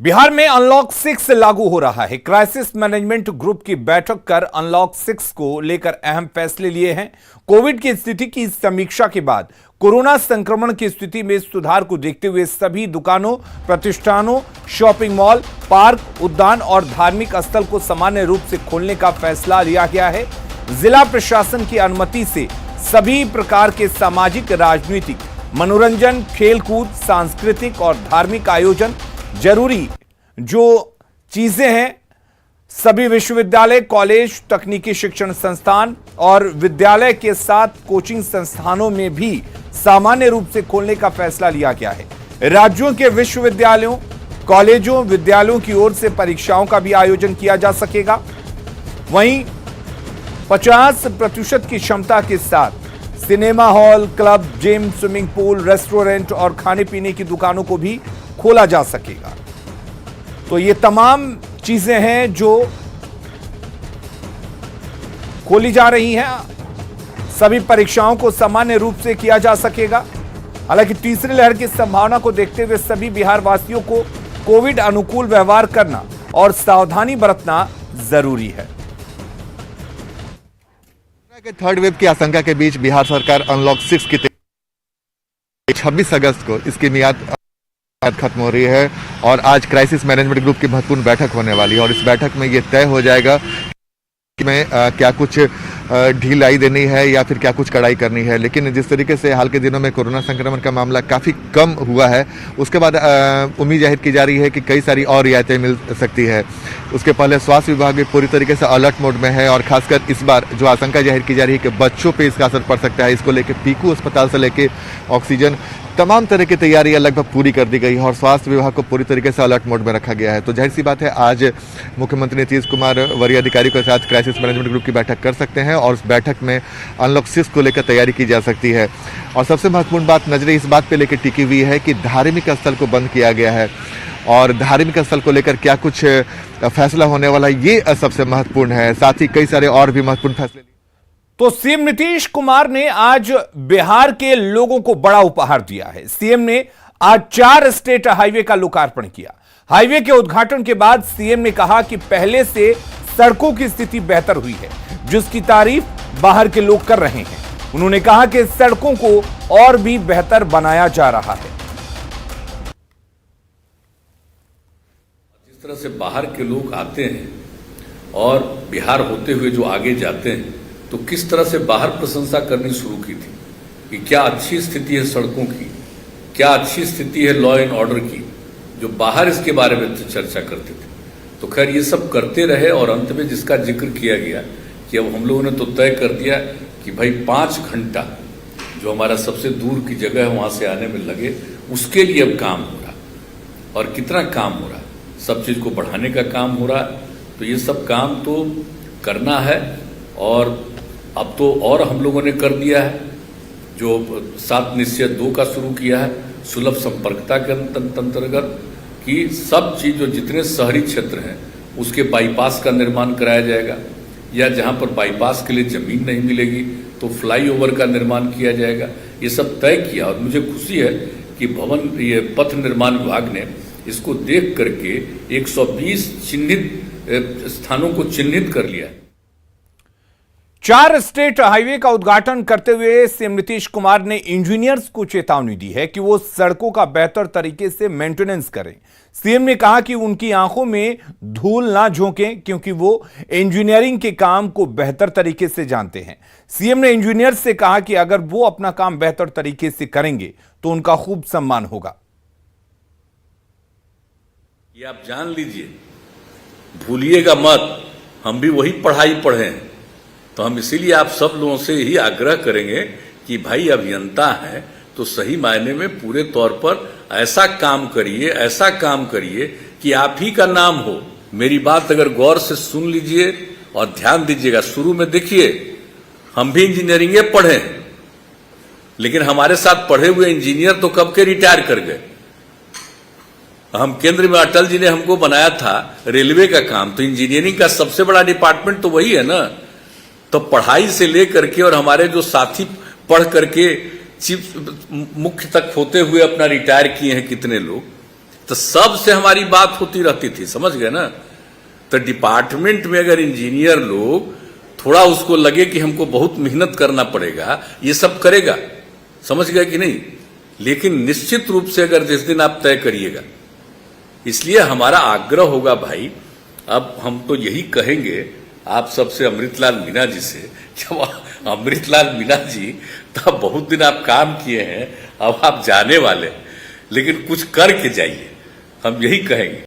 बिहार में अनलॉक 6 लागू हो रहा है। क्राइसिस मैनेजमेंट ग्रुप की बैठक कर अनलॉक 6 को लेकर अहम फैसले लिए हैं। कोविड की स्थिति की समीक्षा के बाद कोरोना संक्रमण की स्थिति में सुधार को देखते हुए सभी दुकानों, प्रतिष्ठानों, शॉपिंग मॉल, पार्क, उद्यान और धार्मिक स्थल को सामान्य रूप से खोलने का फैसला लिया गया है। जिला प्रशासन की अनुमति से सभी प्रकार के सामाजिक, राजनीतिक, मनोरंजन, खेलकूद, सांस्कृतिक और धार्मिक आयोजन, जरूरी जो चीजें हैं, सभी विश्वविद्यालय, कॉलेज, तकनीकी शिक्षण संस्थान और विद्यालय के साथ कोचिंग संस्थानों में भी सामान्य रूप से खोलने का फैसला लिया गया है। राज्यों के विश्वविद्यालयों, कॉलेजों, विद्यालयों की ओर से परीक्षाओं का भी आयोजन किया जा सकेगा। वहीं 50% की क्षमता के साथ cinema hall, club, gym, swimming pool, restaurant और खाने पीने की दुकानों को भी खोला जा सकेगा। तो ये तमाम चीजें हैं जो खोली जा रही हैं। सभी परीक्षाओं को सामान्य रूप से किया जा सकेगा। हालांकि तीसरी लहर की संभावना को देखते हुए सभी बिहार वासियों को कोविड अनुकूल व्यवहार करना और सावधानी बरतना जरूरी है। थर्ड वेव की आशंका के बीच बिहार सरकार अनलॉक 6 की 26 अगस्त को इसकी मियाद खत्म हो रही है और आज क्राइसिस मैनेजमेंट ग्रुप की महत्वपूर्ण बैठक होने वाली है और इस बैठक में यह तय हो जाएगा कि मैं क्या कुछ ढिलाई देनी है या फिर क्या कुछ कड़ाई करनी है। लेकिन जिस तरीके से हाल के दिनों में कोरोना संक्रमण का मामला काफ़ी कम हुआ है, उसके बाद उम्मीद जाहिर की जा रही है कि कई सारी और रियायतें मिल सकती है। उसके पहले स्वास्थ्य विभाग भी पूरी तरीके से अलर्ट मोड में है और खासकर इस बार जो आशंका जाहिर की जा रही है कि बच्चों पर इसका असर पड़ सकता है, इसको लेकर पीकू अस्पताल से लेकर ऑक्सीजन, तमाम तरह की तैयारियां लगभग पूरी कर दी गई है और स्वास्थ्य विभाग को पूरी तरीके से अलर्ट मोड में रखा गया है। तो जाहिर सी बात है आज मुख्यमंत्री नीतीश कुमार वरीय अधिकारियों के साथ क्राइसिस मैनेजमेंट ग्रुप की बैठक कर सकते हैं और उस बैठक में अनलॉक 6 को लेकर तैयारी की जा सकती है। और सबसे महत्वपूर्ण बात नजरें इस बात पर लेकर टिकी हुई है कि धार्मिक स्थल को बंद किया गया है और धार्मिक स्थल को लेकर क्या कुछ फैसला होने वाला है, ये सबसे महत्वपूर्ण है। साथ ही कई सारे और भी महत्वपूर्ण फैसले। तो सीएम नीतीश कुमार ने आज बिहार के लोगों को बड़ा उपहार दिया है। सीएम ने आज 4 स्टेट हाईवे का लोकार्पण किया। हाईवे के उद्घाटन के बाद सीएम ने कहा कि पहले से सड़कों की स्थिति बेहतर हुई है, जिसकी तारीफ बाहर के लोग कर रहे हैं। उन्होंने कहा कि सड़कों को और भी बेहतर बनाया जा रहा है। जिस तरह से बाहर के लोग आते हैं और बिहार होते हुए जो आगे जाते हैं, तो किस तरह से बाहर प्रशंसा करनी शुरू की थी कि क्या अच्छी स्थिति है सड़कों की, क्या अच्छी स्थिति है लॉ एंड ऑर्डर की, जो बाहर इसके बारे में चर्चा करते थे। तो खैर ये सब करते रहे और अंत में जिसका जिक्र किया गया कि अब हम लोगों ने तो तय कर दिया कि भाई 5 घंटा जो हमारा सबसे दूर की जगह है वहां से आने में लगे, उसके लिए अब काम हो रहा। और कितना काम हो रहा, सब चीज को बढ़ाने का काम हो रहा। तो ये सब काम तो करना है और अब तो और हम लोगों ने कर दिया है। जो 7 निश्चय 2 का शुरू किया है सुलभ संपर्कता के अंतर्गत कि सब चीज जो जितने शहरी क्षेत्र हैं उसके बाईपास का निर्माण कराया जाएगा, या जहां पर बाईपास के लिए जमीन नहीं मिलेगी तो फ्लाईओवर का निर्माण किया जाएगा। ये सब तय किया और मुझे खुशी है कि ये पथ निर्माण विभाग ने इसको देख करके 120 चिन्हित स्थानों को चिन्हित कर लिया है। 4 स्टेट हाईवे का उद्घाटन करते हुए सीएम नीतीश कुमार ने इंजीनियर्स को चेतावनी दी है कि वो सड़कों का बेहतर तरीके से मेंटेनेंस करें। सीएम ने कहा कि उनकी आंखों में धूल ना झोंकें, क्योंकि वो इंजीनियरिंग के काम को बेहतर तरीके से जानते हैं। सीएम ने इंजीनियर्स से कहा कि अगर वो अपना काम बेहतर तरीके से करेंगे तो उनका खूब सम्मान होगा। ये आप जान लीजिए, भूलिएगा मत, हम भी वही पढ़ाई पढ़े हैं। तो हम इसीलिए आप सब लोगों से ही आग्रह करेंगे कि भाई अभियंता है तो सही मायने में पूरे तौर पर ऐसा काम करिए कि आप ही का नाम हो। मेरी बात अगर गौर से सुन लीजिए और ध्यान दीजिएगा। शुरू में देखिए, हम भी इंजीनियरिंग पढ़े, लेकिन हमारे साथ पढ़े हुए इंजीनियर तो कब के रिटायर कर गए। हम केंद्र में अटल जी ने हमको बनाया था रेलवे का काम, तो इंजीनियरिंग का सबसे बड़ा डिपार्टमेंट तो वही है ना। तो पढ़ाई से लेकर के और हमारे जो साथी पढ़ करके चीफ मुख्य तक होते हुए अपना रिटायर किए हैं कितने लोग, तो सबसे हमारी बात होती रहती थी, समझ गए ना। तो डिपार्टमेंट में अगर इंजीनियर लोग थोड़ा उसको लगे कि हमको बहुत मेहनत करना पड़ेगा, ये सब करेगा, समझ गए कि नहीं। लेकिन निश्चित रूप से अगर जिस दिन आप तय करिएगा, इसलिए हमारा आग्रह होगा भाई, अब हम तो यही कहेंगे आप सबसे, अमृतलाल मीणा जी से, जब अमृतलाल मीणा जी तब बहुत दिन आप काम किए हैं, अब आप जाने वाले, लेकिन कुछ करके जाइए, हम यही कहेंगे।